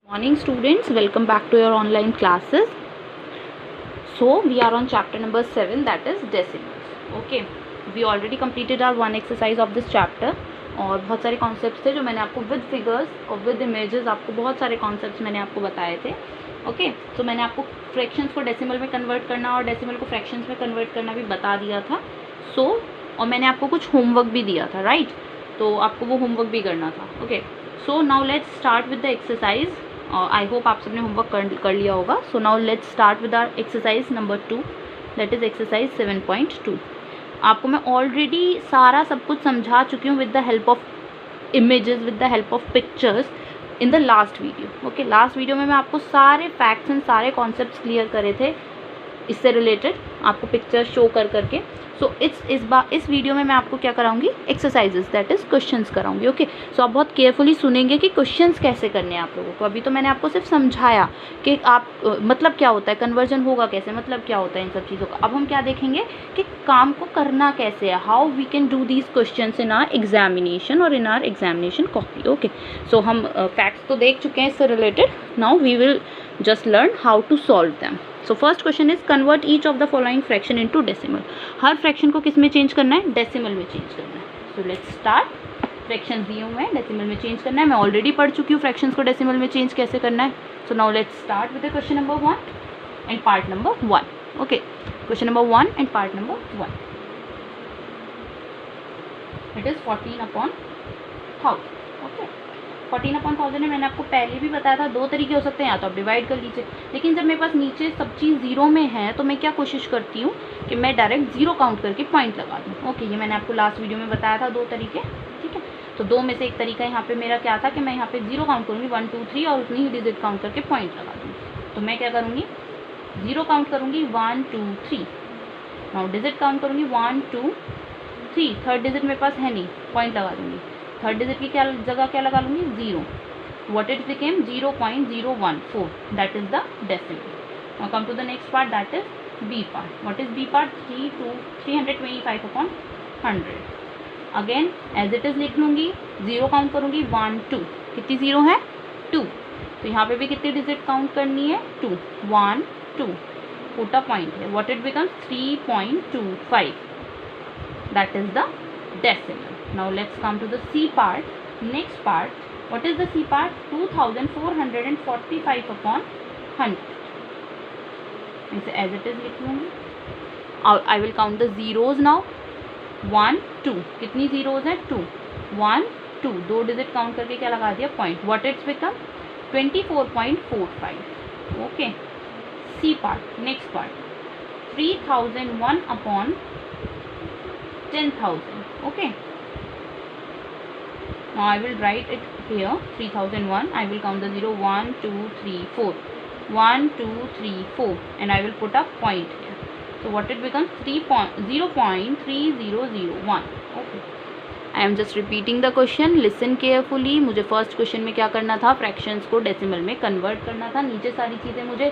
Morning students, welcome back to your online classes. So we are on chapter number 7, that is decimals. Okay, we already completed our one exercise of this chapter और बहुत सारे concepts थे जो मैंने आपको with figures और with images आपको बहुत सारे कॉन्सेप्ट्स मैंने आपको बताए थे. ओके, तो मैंने आपको फ्रैक्शंस को डेसिमल में कन्वर्ट करना और डेसिमल को फ्रैक्शंस में कन्वर्ट करना भी बता दिया था. और मैंने आपको कुछ होमवर्क भी दिया था, राइट? तो आपको वो होमवर्क भी करना था. Okay, so now let's start with the exercise. I hope आप सबने होमवर्क कर लिया होगा. So now let's start with our exercise number 2, that is exercise 7.2. आपको मैं ऑलरेडी सारा सब कुछ समझा चुकी हूँ with the help of images, with the help of pictures in the last video. Okay, last video में मैं आपको सारे फैक्ट्स एंड सारे कॉन्सेप्ट्स क्लियर करे थे इससे रिलेटेड, आपको पिक्चर्स शो कर करके. सो इस वीडियो में मैं आपको क्या कराऊंगी, एक्सरसाइजेस, दैट इज़ क्वेश्चंस कराऊंगी. ओके, सो आप बहुत केयरफुली सुनेंगे कि क्वेश्चंस कैसे करने हैं आप लोगों को. अभी तो मैंने आपको सिर्फ समझाया कि आप मतलब क्या होता है, कन्वर्जन होगा कैसे, मतलब क्या होता है इन सब चीज़ों का. अब हम क्या देखेंगे कि काम को करना कैसे है, how we can do these questions in our examination और in our examination copy. Okay, so हम फैक्ट्स तो देख चुके हैं इससे related. Now we will just learn how to solve them. So first question is convert each of the following fraction into decimal. हर fraction को किस में चेंज करना है, डेसिमल में चेंज करना है. So let's start. फ्रैक्शन दिए हुए हैं, डेसिमल में चेंज करना है. मैं ऑलरेडी पढ़ चुकी हूँ फ्रैक्शंस को डेसिमल में चेंज कैसे करना है. सो now let's start with the question number 1 and part number 1. Okay, question number 1 and part number 1. It is 14/1000. Okay, 14/1000 है. मैंने आपको पहले भी बताया था दो तरीके हो सकते हैं, या तो आप डिवाइड कर लीजिए, लेकिन जब मेरे पास नीचे सब चीज़ जीरो में है तो मैं क्या कोशिश करती हूँ कि मैं डायरेक्ट जीरो काउंट करके पॉइंट लगा दूँ. ओके, ये मैंने आपको लास्ट वीडियो में बताया था दो तरीके. ठीक है, तो दो में से एक तरीका यहाँ पे मेरा क्या था कि मैं यहाँ पे जीरो काउंट करूँगी 1 2 3 और उतनी ही डिजिट काउंट करके पॉइंट लगा दूँ. तो मैं क्या करूँगी, जीरो काउंट करूँगी 1 2 3. नाउ डिजिट काउंट करूँगी 1 2 3. थर्ड डिजिट मेरे पास है नहीं, पॉइंट लगा दूँगी. थर्ड डिजिट की क्या जगह क्या लगा लूँगी, zero. What it became 0.014. That is the decimal. Now come to the next part, that is B part. What is B part? 325/100. Again as it is लिख लूँगी, जीरो काउंट करूँगी 1 2. कितनी जीरो है, 2. तो यहाँ पे भी कितनी डिजिट काउंट करनी है, 2. 1 2. पुट अ पॉइंट है. What it becomes 3.25. That is the decimal. Now let's come to the C part. Next part. What is the C part? 2445/100. इसे as it is लिख लूँगी. I will count the zeros now. 1 2. कितनी zeros है, 2. 1 2. दो digit count करके क्या लगा दिया, point. What it's become? 24.45. Okay. C part. Next part. 3001/10,000. Okay. Now I will write it here. 3001. I will count the 0. 1 2 3 4. 1 2 3 4, and I will put a point here. So what it becomes, 0.3001. Okay. I am just repeating the question. Listen carefully. मुझे first question में क्या करना था, fractions को decimal में convert करना था. नीचे सारी चीज़ें मुझे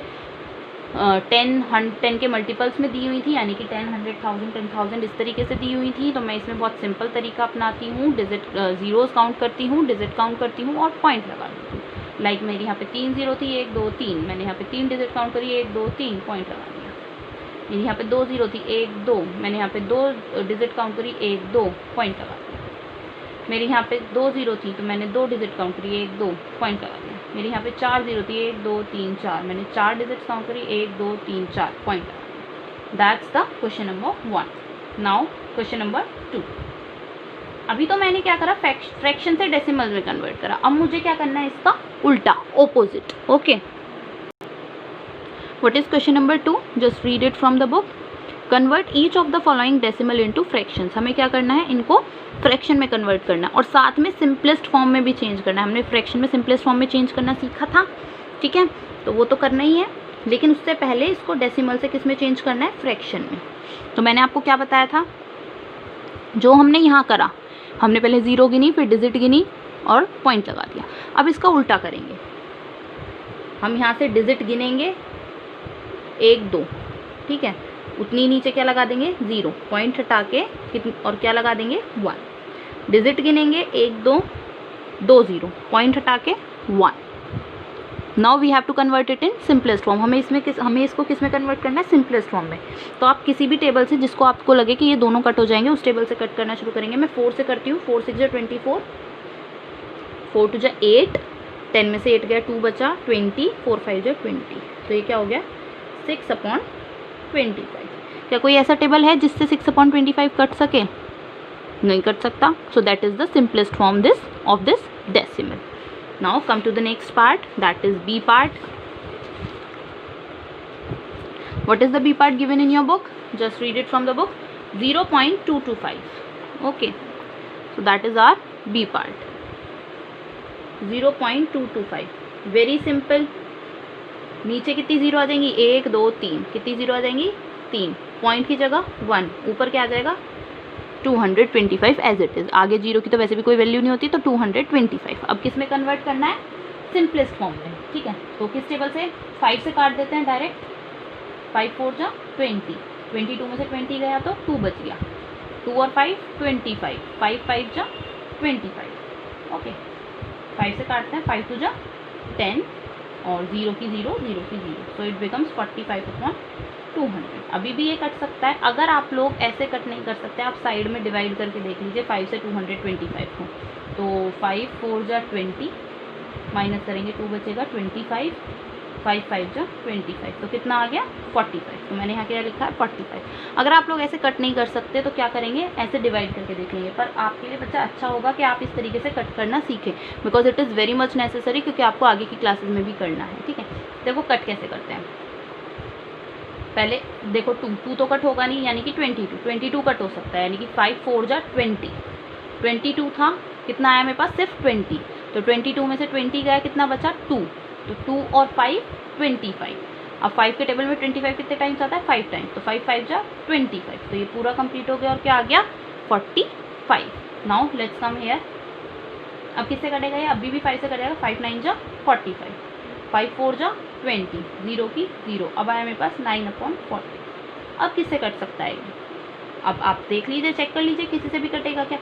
10 के मल्टीपल्स में दी हुई थी, यानी कि 10 100 1000 10,000 इस तरीके से दी हुई थी. तो मैं इसमें बहुत सिंपल तरीका अपनाती हूँ. डिजिट जीरोस काउंट करती हूँ, डिजिट काउंट करती हूँ और पॉइंट लगा देती हूँ. लाइक मेरी यहाँ पे 3 जीरो थी, 1 2 3. मैंने यहाँ पे 3 डिजिट काउंट करी, 1 2 3, पॉइंट लगा दिया. मेरी यहाँ पे 2 जीरो थी, 1 2. मैंने यहाँ पे 2 डिजिट काउंट करी, 1 2, पॉइंट लगा दिया. मेरी यहाँ पे 2 जीरो थी तो मैंने 2 डिजिट काउंट करी, 1 2, पॉइंट लगा दिया. मेरी यहाँ पे 4 जीरो थी, 1 2 3 4. मैंने 4 डिजिट काउंट करी, 1 2 3 4, पॉइंट लगा दिया. That's the question number 1. Now question number 2. अभी तो मैंने क्या करा, फ्रैक्शन से डेसिमल में कन्वर्ट करा. अब मुझे क्या करना है, इसका उल्टा, opposite. Okay, what is question number 2? Just read it from the book. Convert each of the following decimal into fractions. हमें क्या करना है, इनको फ्रैक्शन में कन्वर्ट करना है और साथ में सिंपलेस्ट फॉर्म में भी चेंज करना है. हमने फ्रैक्शन में सिंपलेस्ट फॉर्म में चेंज करना सीखा था, ठीक है, तो वो तो करना ही है. लेकिन उससे पहले इसको डेसिमल से किस में चेंज करना है, फ्रैक्शन में. तो मैंने आपको क्या बताया था, जो हमने यहाँ करा, हमने पहले ज़ीरो गिनी, फिर डिजिट गिनी और पॉइंट लगा दिया. अब इसका उल्टा करेंगे. हम यहाँ से डिजिट गिनेंगे 1 2, ठीक है, उतनी नीचे क्या लगा देंगे, ज़ीरो, पॉइंट हटा के और क्या लगा देंगे, 1. डिजिट गिनेंगे 1 2 2 0, पॉइंट हटा के 1. Now we have to convert it in simplest form. हमें इसको किस में कन्वर्ट करना है, सिंपलेस्ट फॉर्म में। तो आप किसी भी टेबल से जिसको आपको लगे कि ये दोनों कट हो जाएंगे, उस टेबल से कट करना शुरू करेंगे। मैं 4 से करती हूँ। 4 6 जा 24, 4 2 जा 8, 10 में से 8 गया, 2 बचा, 20, 4 5 जा 20। तो ये क्या हो गया, 6/25। क्या कोई ऐसा टेबल है जिससे 6/25 कट सके? नहीं कट सकता। सो that is the simplest form of this decimal. Now come to the next part, that is B part. What is the B part given in your book? Just read it from the book. 0.225. Okay, so that is our B part. 0.225. Very simple. नीचे कितनी zero आ जाएंगी, 1 2 3, कितनी zero आ जाएंगी, 3। Point की जगह 1, ऊपर क्या आ जाएगा, 225 एज इट इज़। आगे जीरो की तो वैसे भी कोई वैल्यू नहीं होती, तो 225। अब किस में कन्वर्ट करना है, सिंपलेस्ट फॉर्म में। ठीक है, तो किस टेबल से, 5 से काट देते हैं डायरेक्ट। 5 4 जा 20, 22 में से 20 गया तो 2 बच गया, 2 और 5 25, 5 5 जा 25। ओके, 5 से काटते हैं, 5 2 जा 10 और 0 की 0, 0 की 0, सो इट बिकम्स 45/200। अभी भी ये कट सकता है। अगर आप लोग ऐसे कट नहीं कर सकते, आप साइड में डिवाइड करके देख लीजिए। 5 से 225 को, तो 5 4 जा 20, माइनस करेंगे 2 बचेगा 25, 5 5 जा 25, तो कितना आ गया, 45। तो मैंने यहाँ क्या लिखा है, 45। अगर आप लोग ऐसे कट नहीं कर सकते तो क्या करेंगे, ऐसे डिवाइड करके देख लेंगे। पर आपके लिए बच्चा अच्छा होगा कि आप इस तरीके से कट करना सीखें, because it is very much necessary, क्योंकि आपको आगे की क्लासेस में भी करना है। ठीक है, देखो कट कैसे करते हैं। पहले देखो 2 तो कट होगा नहीं, यानी कि 22 कट हो सकता है, यानी कि 5 4 जा 20, 22 था, कितना आया मेरे पास, सिर्फ 20। तो 22 में से 20 गया, कितना बचा, 2। तो 2 और 5 25। अब 5 के टेबल में 25 कितने टाइम्स आता है, 5 टाइम्स, तो 5 5 जा 25। तो ये पूरा कंप्लीट हो गया और क्या आ गया, 45। Now let's come here. अब किससे कटेगा ये, अभी भी 5 से कटेगा, 5 9 जा 45, 5 4 जा 20, 0 की 0। अब आया मेरे पास 9/40। अब किससे कट सकता है ये, अब आप देख लीजिए, चेक कर लीजिए किसी से भी कटेगा क्या।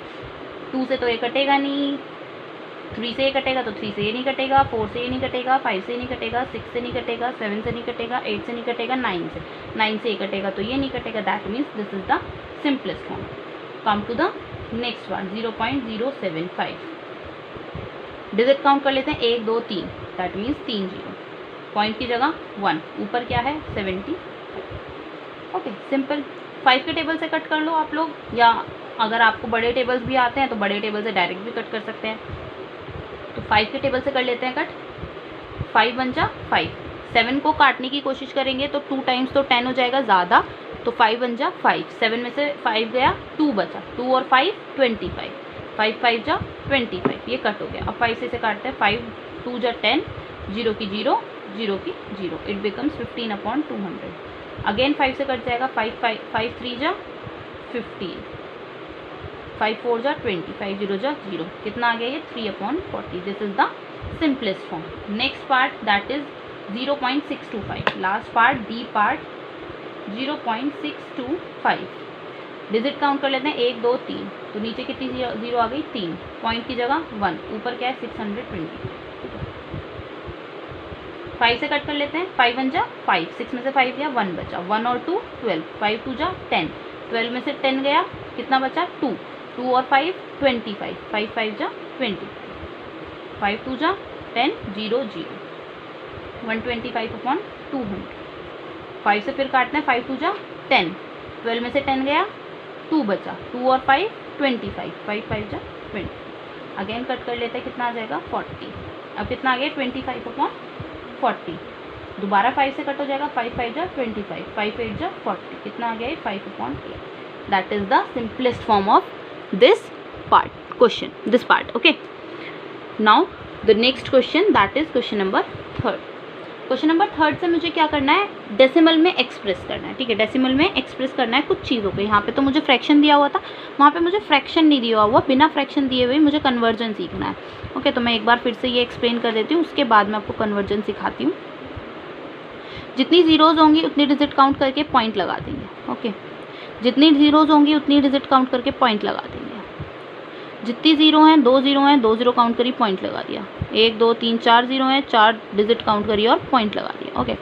2 से तो ये कटेगा नहीं, 3 से ये कटेगा, तो 3 से ये नहीं कटेगा, 4 से ये नहीं कटेगा, 5 से नहीं कटेगा, 6 से नहीं कटेगा, 7 से नहीं कटेगा, 8 से नहीं कटेगा, 9 से ये कटेगा, तो ये नहीं कटेगा। That means this is the simplest form. Come to the next one, 0.075। Digit count कर लेते हैं, 1 2 3, दैट मीन्स 3 0। पॉइंट की जगह 1, ऊपर क्या है, 70। Okay, simple. 5 के टेबल से कट कर लो आप लोग, या अगर आपको बड़े टेबल्स भी आते हैं तो बड़े टेबल से डायरेक्ट भी कट कर सकते हैं। तो 5 के टेबल से कर लेते हैं कट। 5 1 जा 5, 7 को काटने की कोशिश करेंगे तो 2 टाइम्स तो 10 हो जाएगा ज़्यादा, तो 5 1 जा 5, 7 में से 5 गया, 2 बचा, 2 और 5 25, 5 5 जा 25, ये कट हो गया। अब 5 से काटते हैं, 5 2 जा 10, 0 की 0, 0 की 0, इट बिकम्स 15/200। अगेन 5 से कट जाएगा, 5 3 जा 15, 5 4 जा 20, 5 0 जा 0, कितना आ गया ये, 3/40। This is the simplest form. Next part that is 0.625। Last part, D part, 0.625। Digit count कर लेते हैं, 1 2 3, तो नीचे कितनी जीरो आ गई, 3। पॉइंट की जगह 1, ऊपर क्या है, 620। 5 से कट कर लेते हैं, 5 1 जा 5, 6 में से 5 गया, 1 बचा, 1 और 2 12, 5 2 जा 10, 12 में से 10 गया, कितना बचा, 2, 2 और 5 25, 5 5 जा 20, 5 2 जा 10, 0 0, 125/200। 5 से फिर काटते हैं, 5 2 जा 10, 12 में से 10 गया, 2 बचा, 2 और 5 25, 5 5 जा 20। अगेन कट कर लेते हैं, कितना आ जाएगा, 40। अब कितना आ गया, 25/40। दोबारा 5 से कट हो जाएगा, 5 5 जा 25, 5 8 जा 40, कितना आ गया, 5/8। That is the simplest form of this part question, this part. Okay, now the next question, that is question number 3। Question number 3 से मुझे क्या करना है, डेसिमल में एक्सप्रेस करना है। ठीक है, डेसिमल में एक्सप्रेस करना है कुछ चीज़ों को। यहाँ पे तो मुझे फ्रैक्शन दिया हुआ था, वहाँ पे मुझे फ्रैक्शन नहीं दिया हुआ, बिना फ्रैक्शन दिए हुए मुझे कन्वर्जन सीखना है। ओके, तो मैं एक बार फिर से ये एक्सप्लेन कर देती हूँ, उसके बाद मैं आपको कन्वर्जन सिखाती हूँ। जितनी जीरोज़ होंगी उतनी डिजिट काउंट करके पॉइंट लगा देंगे। ओके, जितनी जीरोज़ होंगी उतनी डिजिट काउंट करके पॉइंट लगा देंगे। जितनी ज़ीरो हैं, 2 ज़ीरो हैं, 2 ज़ीरो काउंट करी, पॉइंट लगा दिया। 1 2 3 4 ज़ीरो हैं, 4 डिजिट काउंट करिए और पॉइंट लगा दिया। ओके,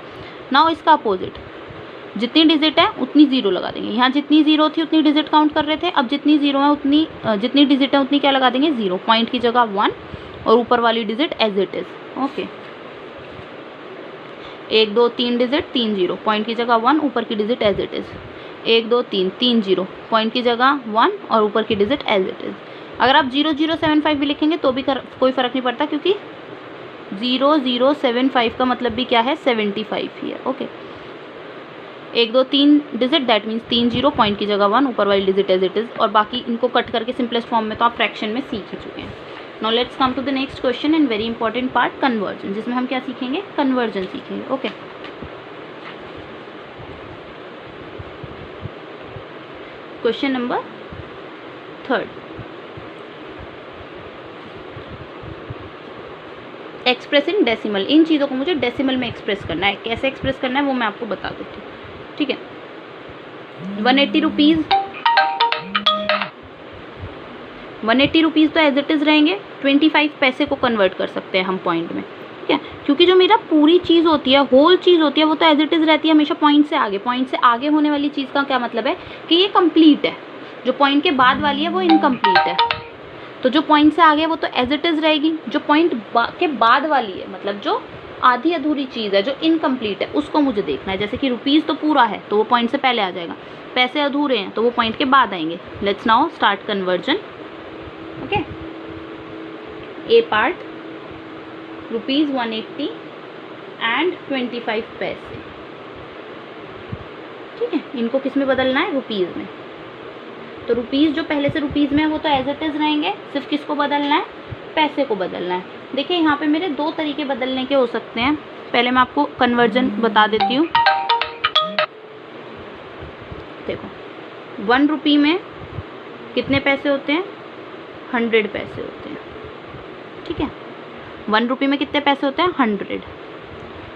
नाउ इसका अपोजिट, जितनी डिजिट है उतनी ज़ीरो लगा देंगे। यहाँ जितनी ज़ीरो थी उतनी डिजिट काउंट कर रहे थे, अब जितनी ज़ीरो है उतनी जितनी डिजिट है उतनी क्या लगा देंगे, ज़ीरो। पॉइंट की जगह 1 और ऊपर वाली digit as it is. Okay, 1 2 3 digit, 3 zero, point की जगह 1, ऊपर की digit as it is. 1 2 3 3 zero, point की जगह 1 और ऊपर की डिजिट एज इट इज़। अगर आप 0075 भी लिखेंगे तो भी कोई फ़र्क नहीं पड़ता, क्योंकि 0075 का मतलब भी क्या है, 75 ही है। Okay, 1 2 3 digit, that means 3 zero, point की जगह 1, ऊपर वाली डिजिट एज इट इज़। और बाकी इनको कट करके सिंपलेस्ट फॉर्म में तो आप फ्रैक्शन में सीख ही चुके हैं। Now let's come to the next question and very important part, conversion, जिसमें हम क्या सीखेंगे, कन्वर्जन सीखेंगे। Okay, question number 3, express in decimal. इन चीज़ों को मुझे डेसिमल में एक्सप्रेस करना है। कैसे एक्सप्रेस करना है वो मैं आपको बता देती हूँ। ठीक है, 180 रुपीज़, 180 रुपीज़ तो एज इट इज़ रहेंगे। 25 पैसे को कन्वर्ट कर सकते हैं हम पॉइंट में। ठीक है, क्योंकि जो मेरा पूरी चीज़ होती है, होल चीज़ होती है, वो तो एज इट इज़ रहती है हमेशा पॉइंट से आगे। पॉइंट से आगे होने वाली चीज़ का क्या मतलब है कि ये कंप्लीट है। जो पॉइंट के बाद वाली है वो इनकम्प्लीट है। तो जो पॉइंट से आगे है वो तो एज इट इज़ रहेगी। जो पॉइंट के बाद वाली है, मतलब जो आधी अधूरी चीज़ है, जो इनकम्प्लीट है, उसको मुझे देखना है। जैसे कि रुपीज़ तो पूरा है तो वो पॉइंट से पहले आ जाएगा, पैसे अधूरे हैं तो वो पॉइंट के बाद आएंगे। Let's now start conversion. Okay, A part, rupees 180 and 25 पैसे। ठीक है, इनको किस में बदलना है, रुपीज़ में। तो रुपीज़ जो पहले से रुपीज़ में है वो तो एज इट इज़ रहेंगे, सिर्फ किसको बदलना है, पैसे को बदलना है। देखिए यहाँ पे मेरे 2 तरीके बदलने के हो सकते हैं। पहले मैं आपको कन्वर्जन बता देती हूँ। देखो, 1 रुपये में कितने पैसे होते हैं, 100 पैसे होते हैं। ठीक है, 1 रुपये में कितने पैसे होते हैं, 100।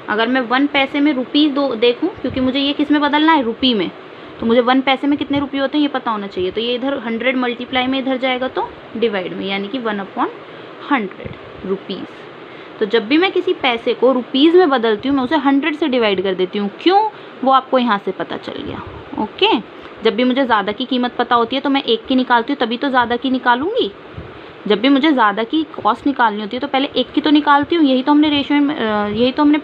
अगर मैं 1 पैसे में रुपीज़ देखूँ, क्योंकि मुझे ये किस में बदलना है, रुपये में, तो मुझे 1 पैसे में कितने रुपये होते हैं ये पता होना चाहिए। तो ये इधर 100 मल्टीप्लाई में इधर जाएगा तो डिवाइड में, यानी कि 1/100 रुपीज़। तो जब भी मैं किसी पैसे को रुपीज़ में बदलती हूँ मैं उसे 100 से डिवाइड कर देती हूँ। क्यों, वो आपको यहाँ से पता चल गया। ओके, जब भी मुझे ज़्यादा की कीमत पता होती है तो मैं 1 की निकालती हूँ, तभी तो ज़्यादा की निकालूंगी। जब भी मुझे ज़्यादा की कॉस्ट निकालनी होती है तो पहले 1 की तो निकालती हूँ। यही तो हमने रेशियो में, यही तो हमने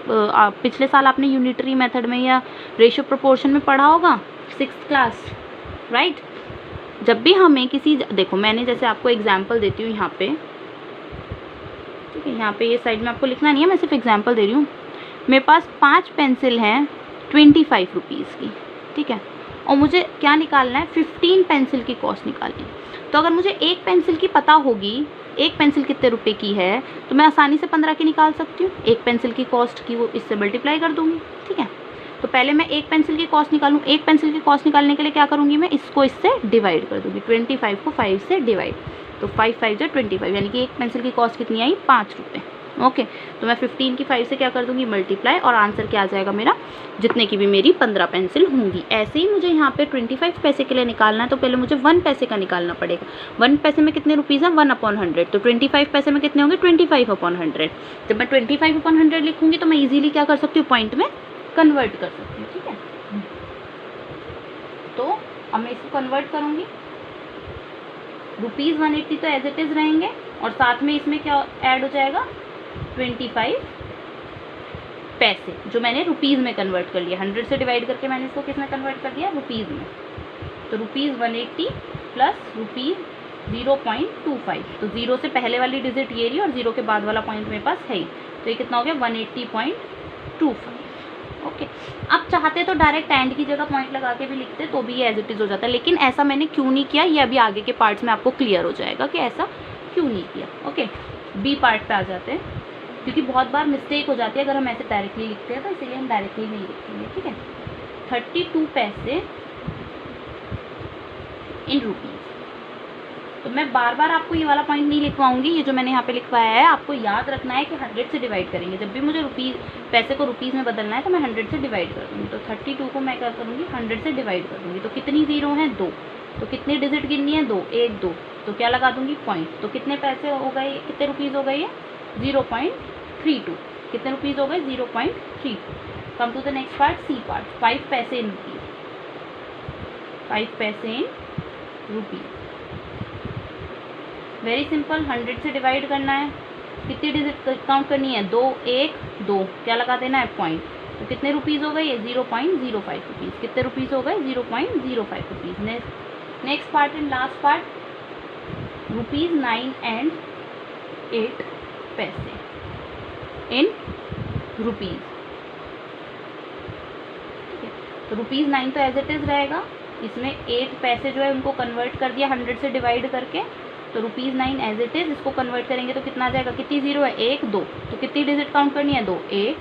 पिछले साल आपने यूनिटरी मेथड में या रेशियो प्रोपोर्शन में पढ़ा होगा, 6th क्लास, राइट। जब भी हमें किसी, देखो मैंने जैसे आपको एग्जांपल देती हूँ यहाँ पे, ठीक है, यहाँ पे ये साइड में आपको लिखना नहीं है, मैं सिर्फ एग्जांपल दे रही हूँ। मेरे पास 5 पेंसिल हैं 25 रुपीज़ की, ठीक है, और मुझे क्या निकालना है, 15 पेंसिल की कॉस्ट निकालनी है। तो अगर मुझे एक पेंसिल की पता होगी, एक पेंसिल कितने रुपए की है, तो मैं आसानी से 15 की निकाल सकती हूँ। एक पेंसिल की कॉस्ट की वो इससे मल्टीप्लाई कर दूँगी। ठीक है, तो पहले मैं एक पेंसिल की कॉस्ट निकालूँ। एक पेंसिल की कॉस्ट निकालने के लिए क्या करूँगी, मैं इसको इससे डिवाइड कर दूँगी। 25 को 5 से डिवाइड, तो 5 5 जो 25, यानी कि एक पेंसिल की कॉस्ट कितनी आई, 5 रुपये। ओके, तो मैं 15 की 5 से क्या कर दूँगी, मल्टीप्लाई, और आंसर क्या आ जाएगा मेरा, जितने की भी मेरी 15 पेंसिल होंगी। ऐसे ही मुझे यहाँ पे 25 पैसे के लिए निकालना है, तो पहले मुझे 1 पैसे का निकालना पड़ेगा। 1 पैसे में कितने रुपीज़ है, 1/100, तो 25 पैसे में कितने होंगे, 25/100। जब मैं 25/100 लिखूँगी तो मैं ईजिली क्या कर सकती हूँ, पॉइंट में कन्वर्ट कर सकती हूँ। ठीक है, तो अब मैं इसको कन्वर्ट करूँगी। रुपीज़ 180 तो एज इट इज़ रहेंगे, और साथ में इसमें क्या ऐड हो जाएगा, 25 पैसे, जो मैंने रुपीज़ में कन्वर्ट कर लिया। 100 से डिवाइड करके मैंने इसको किस में कन्वर्ट कर दिया, रुपीज़ में। तो रुपीज़ 180 प्लस रुपीज़ 0.25, तो 0 से पहले वाली डिजिट ये रही और 0 के बाद वाला पॉइंट मेरे पास है ही, तो ये कितना हो गया, 180.25। ओके, अब चाहते तो डायरेक्ट एंड की जगह पॉइंट लगा के भी लिखते तो भी ये एज इट इज़ हो जाता है, लेकिन ऐसा मैंने क्यों नहीं किया, ये अभी आगे के पार्ट्स में आपको क्लियर हो जाएगा कि ऐसा क्यों नहीं किया। ओके, बी पार्ट पे आ जाते हैं, क्योंकि बहुत बार मिस्टेक हो जाती है अगर हम ऐसे डायरेक्टली लिखते हैं, तो इसीलिए हम डायरेक्टली नहीं लिखेंगे। ठीक है, 32 पैसे इन रुपीज़। तो मैं बार बार आपको ये वाला पॉइंट नहीं लिखवाऊंगी, ये जो मैंने यहाँ पे लिखवाया है आपको याद रखना है कि 100 से डिवाइड करेंगे। जब भी मुझे पैसे को रुपीज़ में बदलना है तो मैं 100 से डिवाइड कर दूँगी। तो 32 को मैं क्या करूँगी, 100 से डिवाइड कर दूँगी। तो कितनी ज़ीरो हैं, 2, तो कितनी डिजिट गिननी है? 2, 1 2, तो क्या लगा दूंगी? पॉइंट। तो कितने पैसे हो गए, कितने रुपीज़ हो गए ये? 0.32। कितने रुपीज़ हो गए? 0.32। Come to the next part, C part, 5 पैसे इन रुपीज़, 5 पैसे इन रुपीज़। वेरी सिंपल, 100 से डिवाइड करना है, कितनी डिजिट काउंट करनी है? 2 1 2, क्या लगा देना है? पॉइंट। तो कितने रुपीज़ हो गए ये? 0.05 रुपीज़। कितने रुपीज़ हो गए? 0.05 rupees. Next part and last part, ₹9 and 8 पैसे इन रुपीज़। ठीक है, तो ₹9 तो एज इट इज़ रहेगा, इसमें 8 पैसे जो है उनको कन्वर्ट कर दिया 100 से डिवाइड करके, तो ₹9 एज इट इज़, इसको कन्वर्ट करेंगे तो कितना आ जाएगा? कितनी जीरो है? 1 2, तो कितनी डिजिट काउंट करनी है? 2 1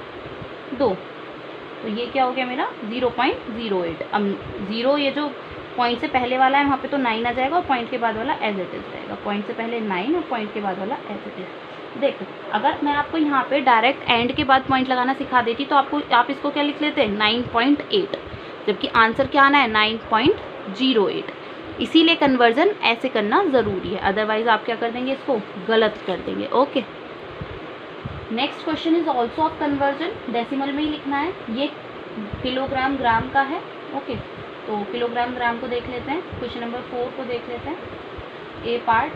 2, तो ये क्या हो गया मेरा? 0.08। अब 0, ये जो पॉइंट से पहले वाला है वहाँ पे तो 9 आ जाएगा और पॉइंट के बाद वाला एज इट इज़ रहेगा। पॉइंट से पहले 9 और पॉइंट के बाद वाला एज इट इज़। देखो, अगर मैं आपको यहाँ पे डायरेक्ट एंड के बाद पॉइंट लगाना सिखा देती तो आप इसको क्या लिख लेते हैं? 9.8, जबकि आंसर क्या आना है? 9.08। इसीलिए कन्वर्जन ऐसे करना ज़रूरी है, अदरवाइज आप क्या कर देंगे? इसको गलत कर देंगे। Okay, next question is also of conversion, decimal में ही लिखना है। ये किलोग्राम ग्राम का है। ओके, तो किलोग्राम ग्राम को देख लेते हैं। क्वेश्चन नंबर 4 को देख लेते हैं। ए पार्ट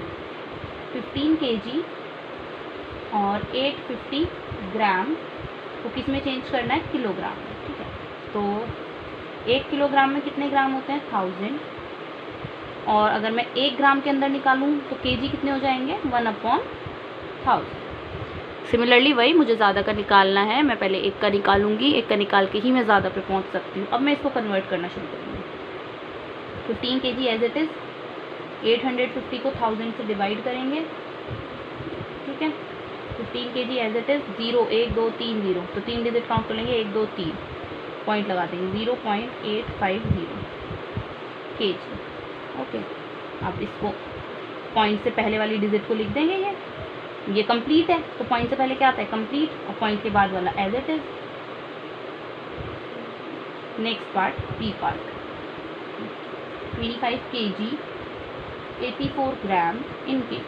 15 kg और 850 ग्राम को किस में चेंज करना है? किलोग्राम में। ठीक है, तो 1 किलोग्राम में कितने ग्राम होते हैं? 1000। और अगर मैं 1 ग्राम के अंदर निकालूं तो केजी कितने हो जाएंगे? 1/1000। सिमिलरली वही मुझे ज़्यादा का निकालना है, मैं पहले 1 का निकालूंगी, 1 का निकाल के ही मैं ज़्यादा पे पहुंच सकती हूँ। अब मैं इसको कन्वर्ट करना शुरू करूँगी। 15 kg एज इट इज़, 850 को 1000 से डिवाइड करेंगे। ठीक है, 15 kg एज इट इज़, 0 1 2 3 0, तो 3 डिजिट काउंट कर लेंगे, 1 2 3, पॉइंट लगा देंगे, 0.850 kg। ओके, आप इसको पॉइंट से पहले वाली डिजिट को लिख देंगे। ये कंप्लीट है, तो पॉइंट से पहले क्या आता है? कंप्लीट, और पॉइंट के बाद वाला as it is. Next part, P part, 25 kg 84 gram in kg।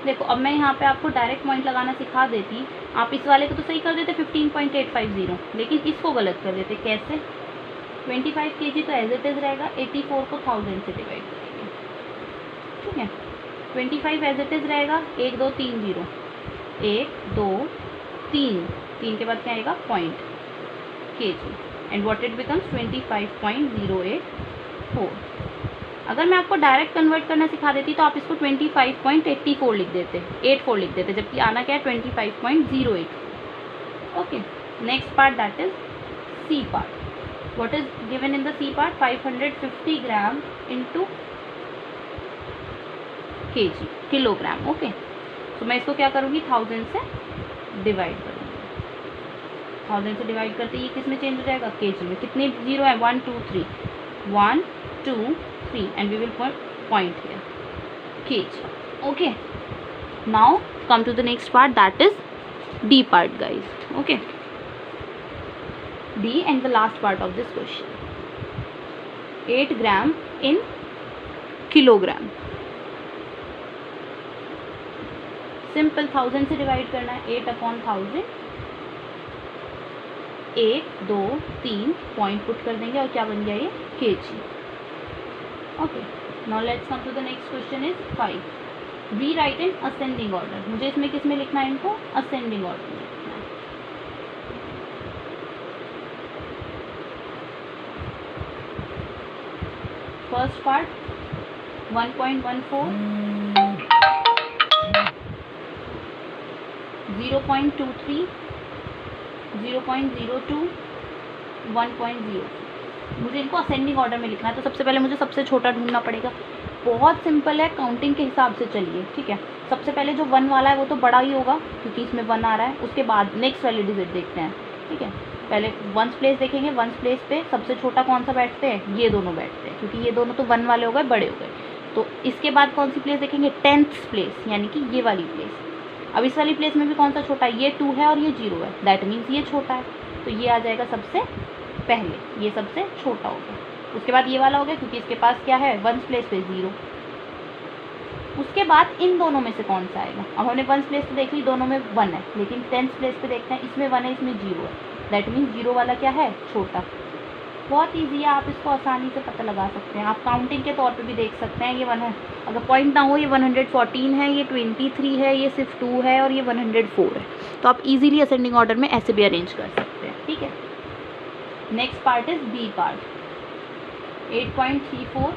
देखो, अब मैं यहाँ पे आपको डायरेक्ट पॉइंट लगाना सिखा देती, आप इस वाले को तो सही कर देते 15.850, लेकिन इसको गलत कर देते। कैसे? 25 kg तो एज इट इज़ रहेगा, 84 को 1000 से डिवाइड करेंगे। ठीक है, 25 एज इट इज़ रहेगा, 1 2 3 0, 1 2 3, 3 के बाद क्या आएगा? Point, kg, and what it becomes? 25.084। अगर मैं आपको डायरेक्ट कन्वर्ट करना सिखा देती तो आप इसको 25.84 लिख देते, 84 लिख देते, जबकि आना क्या है? 25.08। Okay, next part, that is C part. What is given in the C part? 550 gram into kg, kilogram. Okay, तो मैं इसको क्या करूँगी? 1000 से डिवाइड करूँगी। 1000 से डिवाइड करते ये किस में चेंज हो जाएगा? kg में। कितने जीरो है? 1 2 3, 1 2 3, and we will point here kg। Okay, now come to the next part, that is D part, guys. Okay, D and the last part of this question, 8 gram in kilogram. Simple, 1000 से divide करना है, 8/1000, 1 2 3, point put कर देंगे और क्या बन गया? ये kg। Okay, now let's come to the next question is 5। We write in ascending order. मुझे इसमें किस में लिखना है? इनको असेंडिंग ऑर्डर में लिखना है। First part 1.14, 0.23, 0.02, 1.0। मुझे इनको असेंडिंग ऑर्डर में लिखना है, तो सबसे पहले मुझे सबसे छोटा ढूंढना पड़ेगा। बहुत सिंपल है, काउंटिंग के हिसाब से चलिए। ठीक है, सबसे पहले जो 1 वाला है वो तो बड़ा ही होगा क्योंकि इसमें 1 आ रहा है। उसके बाद नेक्स्ट वाली डिजिट देखते हैं। ठीक है, पहले 1s प्लेस देखेंगे। 1s प्लेस पे सबसे छोटा कौन सा बैठते हैं? ये दोनों बैठते हैं, क्योंकि ये दोनों तो 1 वाले हो गए, बड़े हो गए। तो इसके बाद कौन सी प्लेस देखेंगे? 10th प्लेस, यानी कि ये वाली प्लेस। अब इस वाली प्लेस में भी कौन सा छोटा है? ये 2 है और ये 0 है, दैट मीन्स ये छोटा है, तो ये आ जाएगा सबसे पहले, ये सबसे छोटा होगा। उसके बाद ये वाला हो गया क्योंकि इसके पास क्या है, वंस प्लेस पे 0। उसके बाद इन दोनों में से कौन सा आएगा, अब हमने वंस प्लेस पे देख ली, दोनों में 1 है, लेकिन टेंस प्लेस पे देखते हैं, इसमें 1 है, इसमें 0 है, दैट मीन्स 0 वाला क्या है, छोटा। बहुत ईजी है, आप इसको आसानी से पता लगा सकते हैं। आप काउंटिंग के तौर पे भी देख सकते हैं, ये 1 है, अगर पॉइंट ना हो, ये 114 है, ये 23 है, ये सिर्फ 2 है और ये 104 है, तो आप इजीली असेंडिंग ऑर्डर में ऐसे भी अरेंज कर सकते हैं। ठीक है, next part is B part. 8.34,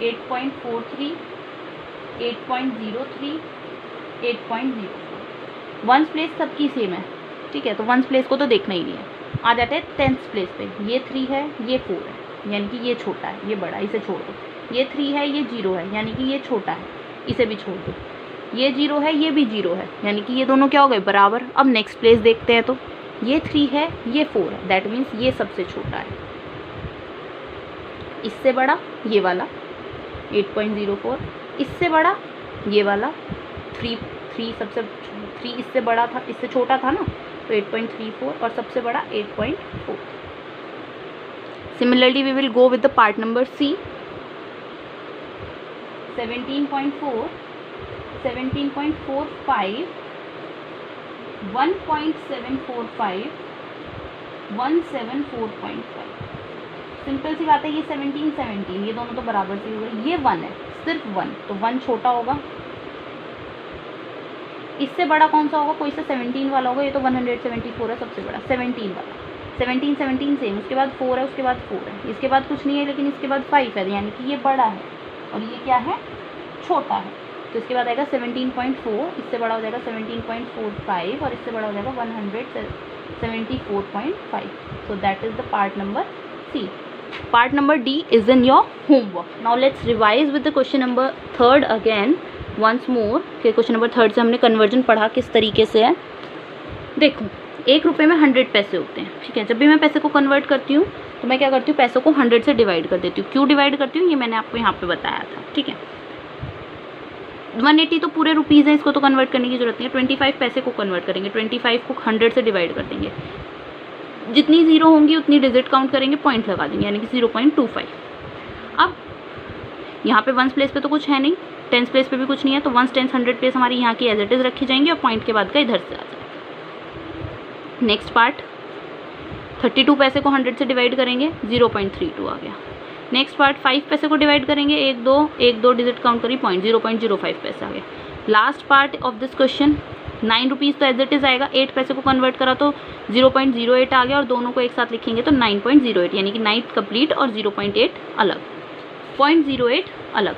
8.43, 8.03, 8.04। Ones place सबकी सेम है। ठीक है, तो वंस प्लेस को तो देखना ही नहीं है। आ जाते हैं टेंस प्लेस पे, ये 3 है, ये 4 है, यानी कि ये छोटा है, ये बड़ा, इसे छोड़ दो। ये 3 है, ये 0 है, यानी कि ये छोटा है, इसे भी छोड़ दो। ये 0 है, ये भी 0 है, यानी कि ये दोनों क्या हो गए, बराबर। अब नेक्स्ट प्लेस देखते हैं, तो ये 3 है, ये 4 है, दैट मीन्स ये सबसे छोटा है। इससे बड़ा ये वाला 8.04, इससे बड़ा ये वाला 3 सबसे 3 इससे बड़ा था, इससे छोटा था ना, तो 8.34 और सबसे बड़ा 8.4। Similarly we will go with the part number C. 17.4, 17.45, 1.745, 174.5। Simple सी बात है, ये 17 ये दोनों तो बराबर से हो गए, ये 1 है, सिर्फ 1, तो 1 छोटा होगा। इससे बड़ा कौन सा होगा, कोई सा 17 वाला होगा, ये तो 174 है, सबसे बड़ा 17 वाला। 17 सेम, उसके बाद 4 है, उसके बाद 4 है, इसके बाद कुछ नहीं है, लेकिन इसके बाद 5 है, यानी कि ये बड़ा है और ये क्या है, छोटा है। तो इसके बाद आएगा 17.4, इससे बड़ा हो जाएगा 17.45 और इससे बड़ा हो जाएगा 174.5। So that is the part number C. Part number D is in your homework. Now let's revise with the question number 3rd again once more. कि क्वेश्चन नंबर 3rd से हमने कन्वर्जन पढ़ा किस तरीके से है। देखो, 1 रुपये में 100 पैसे होते हैं। ठीक है, जब भी मैं पैसे को कन्वर्ट करती हूँ तो मैं क्या करती हूँ, पैसों को 100 से डिवाइड कर देती हूँ। क्यों डिवाइड करती हूँ, ये मैंने आपको यहाँ पे बताया था। ठीक है, 180 तो पूरे रुपीज़ हैं, इसको तो कन्वर्ट करने की जरूरत नहीं है। 25 पैसे को कन्वर्ट करेंगे, 25 को 100 से डिवाइड कर देंगे, जितनी ज़ीरो होंगी उतनी डिजिट काउंट करेंगे, पॉइंट लगा देंगे, यानी कि 0.25। अब यहाँ पे वंस प्लेस पे तो कुछ है नहीं, टेंस प्लेस पे भी कुछ नहीं है, तो वंस, टेंस, 100 प्लेस हमारी यहाँ की एज इट इज़ रखी जाएंगी और पॉइंट के बाद का इधर से आ जाएगा। नेक्स्ट पार्ट, 32 पैसे को 100 से डिवाइड करेंगे, 0.32 आ गया। नेक्स्ट पार्ट, 5 पैसे को डिवाइड करेंगे, 1 2 डिजिट काउंट करी, पॉइंट 0.05 पैसे आ गया। Last part of this question, 9 rupees तो एज इट इज़ आएगा, 8 पैसे को कन्वर्ट करा तो 0.08 आ गया और दोनों को एक साथ लिखेंगे तो 9.08, यानी कि 9 कंप्लीट और 0.8 अलग, 0.08 अलग।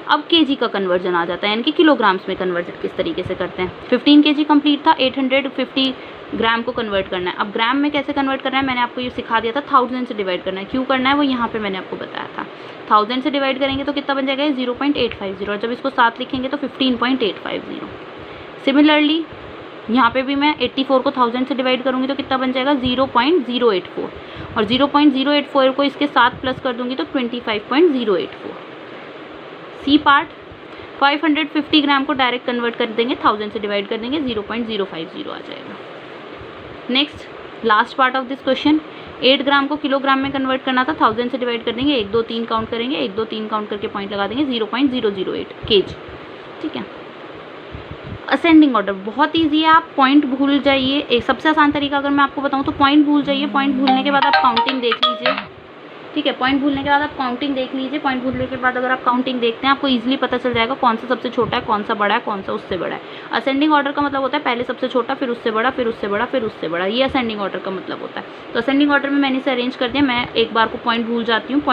अब केजी का कन्वर्जन आ जाता है, यानी कि किलोग्राम्स में कन्वर्जन किस तरीके से करते हैं। 15 केजी कंप्लीट था, 850 ग्राम को कन्वर्ट करना है। अब ग्राम में कैसे कन्वर्ट करना है, मैंने आपको ये सिखा दिया था, 1000 से डिवाइड करना है। क्यों करना है वो यहाँ पे मैंने आपको बताया था। 1000 से डिवाइड करेंगे तो कितना बन जाएगा, 0.850, और जब इसको साथ लिखेंगे तो 15.850। सिमिलरली यहाँ पे भी मैं 84 को 1000 से डिवाइड करूँगी तो कितना बन जाएगा, 0.084, और 0.084 को इसके साथ प्लस कर दूँगी तो 25.084। सी पार्ट, 550 ग्राम को डायरेक्ट कन्वर्ट कर देंगे, 1000 से डिवाइड कर देंगे, 0.050 आ जाएगा। Next last part of this question, 8 ग्राम को किलोग्राम में कन्वर्ट करना था, 1000 से डिवाइड कर देंगे, 1 2 3 काउंट करेंगे, 1 2 3 काउंट करके पॉइंट लगा देंगे, 0.008 केजी। ठीक है, असेंडिंग ऑर्डर बहुत ईजी है, आप पॉइंट भूल जाइए। एक सबसे आसान तरीका अगर मैं आपको बताऊं तो पॉइंट भूल जाइए, पॉइंट भूलने के बाद आप काउंटिंग देख लीजिए। ठीक है, पॉइंट भूलने के बाद आप काउंटिंग देख लीजिए। पॉइंट भूलने के बाद अगर आप काउंटिंग देखते हैं आपको इजीली पता चल जाएगा कौन सा सबसे छोटा है, कौन सा बड़ा है, कौन सा उससे बड़ा है। असेंडिंग ऑर्डर का मतलब होता है पहले सबसे छोटा, फिर उससे बड़ा, फिर उससे बड़ा, फिर उससे बड़ा, ये असेंडिंग ऑर्डर का मतलब होता है। तो असेंडिंग ऑर्डर में मैंने इसे अरेंज कर दिया। मैं एक बार को पॉइंट भूल जाती हूँ, तो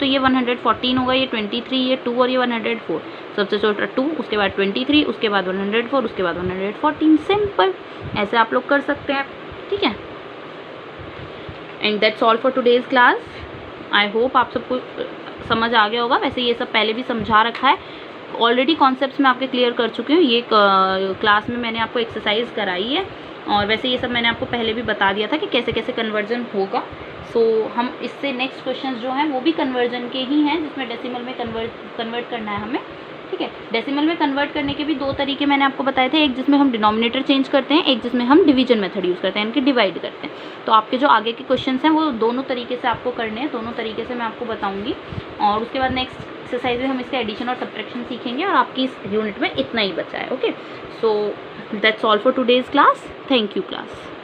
ये 114 होगा, ये 23, ये 2 और ये 104। सबसे छोटा 2, उसके बाद 23, उसके बाद 104, उसके बाद 114। सिंपल, ऐसे आप लोग कर सकते हैं। ठीक है, and that's all for today's class. I hope आप सबको समझ आ गया होगा। वैसे ये सब पहले भी समझा रखा है, ऑलरेडी कॉन्सेप्ट्स मैं आपके क्लियर कर चुकी हूँ। ये क्लास में मैंने आपको एक्सरसाइज कराई है, और वैसे ये सब मैंने आपको पहले भी बता दिया था कि कैसे कैसे कन्वर्जन होगा। सो हम इससे नेक्स्ट क्वेश्चंस जो हैं वो भी कन्वर्जन के ही हैं, जिसमें डेसिमल में कन्वर्ट करना है हमें। ठीक है। डेसिमल में कन्वर्ट करने के भी दो तरीके मैंने आपको बताए थे, एक जिसमें हम डिनोमिनेटर चेंज करते हैं, एक जिसमें हम डिवीजन मेथड यूज़ करते हैं, इनके डिवाइड करते हैं। तो आपके जो आगे के क्वेश्चंस हैं वो दोनों तरीके से आपको करने हैं, दोनों तरीके से मैं आपको बताऊंगी। और उसके बाद नेक्स्ट एक्सरसाइज में हम इसका एडिशन और सब्ट्रैक्शन सीखेंगे, और आपकी इस यूनिट में इतना ही बचा है। Okay, so that's all for today's class. Thank you class.